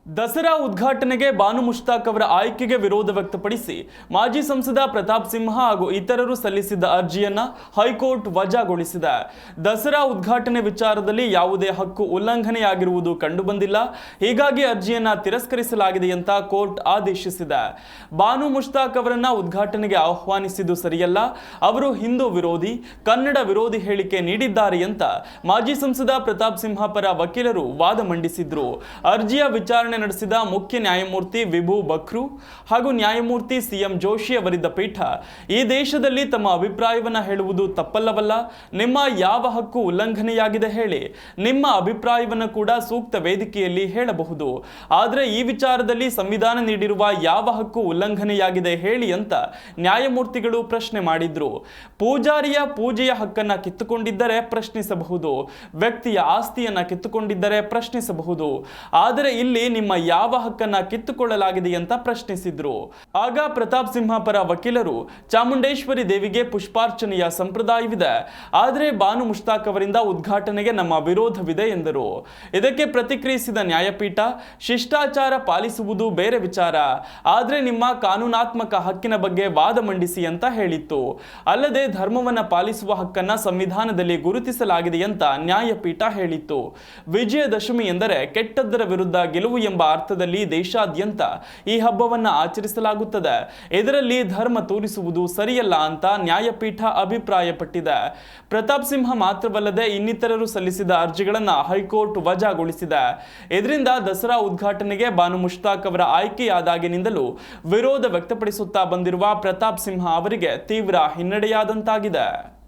ದಸರಾ ಉದ್ಘಾಟನೆಗೆ ಬಾನು ಮುಷ್ತಾಕ್ ಅವರ ಆಯ್ಕೆಗೆ ವಿರೋಧ ವ್ಯಕ್ತಪಡಿಸಿ ಮಾಜಿ ಸಂಸದ ಪ್ರತಾಪ್ ಸಿಂಹ ಹಾಗೂ ಇತರರು ಸಲ್ಲಿಸಿದ್ದ ಅರ್ಜಿಯನ್ನ ಹೈಕೋರ್ಟ್ ವಜಾಗೊಳಿಸಿದೆ. ದಸರಾ ಉದ್ಘಾಟನೆ ವಿಚಾರದಲ್ಲಿ ಯಾವುದೇ ಹಕ್ಕು ಉಲ್ಲಂಘನೆಯಾಗಿರುವುದು ಕಂಡುಬಂದಿಲ್ಲ, ಹೀಗಾಗಿ ಅರ್ಜಿಯನ್ನ ತಿರಸ್ಕರಿಸಲಾಗಿದೆ ಅಂತ ಕೋರ್ಟ್ ಆದೇಶಿಸಿದೆ. ಬಾನು ಮುಷ್ತಾಕ್ ಅವರನ್ನ ಉದ್ಘಾಟನೆಗೆ ಆಹ್ವಾನಿಸಿದ್ದು ಸರಿಯಲ್ಲ, ಅವರು ಹಿಂದೂ ವಿರೋಧಿ, ಕನ್ನಡ ವಿರೋಧಿ ಹೇಳಿಕೆ ನೀಡಿದ್ದಾರೆ ಅಂತ ಮಾಜಿ ಸಂಸದ ಪ್ರತಾಪ್ ಸಿಂಹ ಪರ ವಕೀಲರು ವಾದ ಮಂಡಿಸಿದ್ರು. ಅರ್ಜಿಯ ವಿಚಾರಣೆ ನಡೆಸಿದ ಮುಖ್ಯ ನ್ಯಾಯಮೂರ್ತಿ ವಿಭು ಬಕ್ರು ಹಾಗೂ ನ್ಯಾಯಮೂರ್ತಿ ಸಿಎಂ ಜೋಶಿ ಅವರಿದ್ದ ಪೀಠ, ಈ ದೇಶದಲ್ಲಿ ತಮ್ಮ ಅಭಿಪ್ರಾಯವನ್ನ ಹೇಳುವುದು ತಪ್ಪಲ್ಲವಲ್ಲ, ನಿಮ್ಮ ಯಾವ ಹಕ್ಕು ಉಲ್ಲಂಘನೆಯಾಗಿದೆ ಹೇಳಿ, ನಿಮ್ಮ ಅಭಿಪ್ರಾಯವನ್ನು ಕೂಡ ಸೂಕ್ತ ವೇದಿಕೆಯಲ್ಲಿ ಹೇಳಬಹುದು, ಆದರೆ ಈ ವಿಚಾರದಲ್ಲಿ ಸಂವಿಧಾನ ನೀಡಿರುವ ಯಾವ ಹಕ್ಕು ಉಲ್ಲಂಘನೆಯಾಗಿದೆ ಹೇಳಿ ಅಂತ ನ್ಯಾಯಮೂರ್ತಿಗಳು ಪ್ರಶ್ನೆ ಮಾಡಿದ್ರು. ಪೂಜಾರಿಯ ಪೂಜೆಯ ಹಕ್ಕನ್ನ ಕಿತ್ತುಕೊಂಡಿದ್ದರೆ ಪ್ರಶ್ನಿಸಬಹುದು, ವ್ಯಕ್ತಿಯ ಆಸ್ತಿಯನ್ನ ಕಿತ್ತುಕೊಂಡಿದ್ದರೆ ಪ್ರಶ್ನಿಸಬಹುದು, ಆದರೆ ಇಲ್ಲಿ ನಿಮ್ಮ ಯಾವ ಹಕ್ಕನ್ನ ಕಿತ್ತುಕೊಳ್ಳಲಾಗಿದೆ ಅಂತ ಪ್ರಶ್ನಿಸಿದ್ರು. ಆಗ ಪ್ರತಾಪ್ ಸಿಂಹ ಪರ ವಕೀಲರು, ಚಾಮುಂಡೇಶ್ವರಿ ದೇವಿಗೆ ಪುಷ್ಪಾರ್ಚನೆಯ ಸಂಪ್ರದಾಯವಿದೆ, ಆದರೆ ಬಾನು ಮುಷ್ತಾಕ್ ಅವರಿಂದ ಉದ್ಘಾಟನೆಗೆ ನಮ್ಮ ವಿರೋಧವಿದೆ ಎಂದರು. ಇದಕ್ಕೆ ಪ್ರತಿಕ್ರಿಯಿಸಿದ ನ್ಯಾಯಪೀಠ, ಶಿಷ್ಟಾಚಾರ ಪಾಲಿಸುವುದು ಬೇರೆ ವಿಚಾರ, ಆದರೆ ನಿಮ್ಮ ಕಾನೂನಾತ್ಮಕ ಹಕ್ಕಿನ ಬಗ್ಗೆ ವಾದ ಮಂಡಿಸಿ ಅಂತ ಹೇಳಿತ್ತು. ಅಲ್ಲದೆ ಧರ್ಮವನ್ನ ಪಾಲಿಸುವ ಹಕ್ಕನ್ನ ಸಂವಿಧಾನದಲ್ಲಿ ಗುರುತಿಸಲಾಗಿದೆ ಅಂತ ನ್ಯಾಯಪೀಠ ಹೇಳಿತ್ತು. ವಿಜಯದಶಮಿ ಎಂದರೆ ಕೆಟ್ಟದ್ದರ ವಿರುದ್ಧ ಗೆಲುವು ಎಂಬ ಅರ್ಥದಲ್ಲಿ ದೇಶಾದ್ಯಂತ ಈ ಹಬ್ಬವನ್ನ ಆಚರಿಸಲಾಗುತ್ತದೆ. ಇದರಲ್ಲಿ ಧರ್ಮ ತೋರಿಸುವುದು ಸರಿಯಲ್ಲ ಅಂತ ನ್ಯಾಯಪೀಠ ಅಭಿಪ್ರಾಯಪಟ್ಟಿದೆ. ಪ್ರತಾಪ್ ಸಿಂಹ ಮಾತ್ರವಲ್ಲದೆ ಇನ್ನಿತರರು ಸಲ್ಲಿಸಿದ ಅರ್ಜಿಗಳನ್ನ ಹೈಕೋರ್ಟ್ ವಜಾಗೊಳಿಸಿದೆ. ಇದರಿಂದ ದಸರಾ ಉದ್ಘಾಟನೆಗೆ ಬಾನು ಮುಷ್ತಾಕ್ ಅವರ ಆಯ್ಕೆಯಾದಾಗಿನಿಂದಲೂ ವಿರೋಧ ವ್ಯಕ್ತಪಡಿಸುತ್ತಾ ಬಂದಿರುವ ಪ್ರತಾಪ್ ಸಿಂಹ ಅವರಿಗೆ ತೀವ್ರ ಹಿನ್ನಡೆಯಾದಂತಾಗಿದೆ.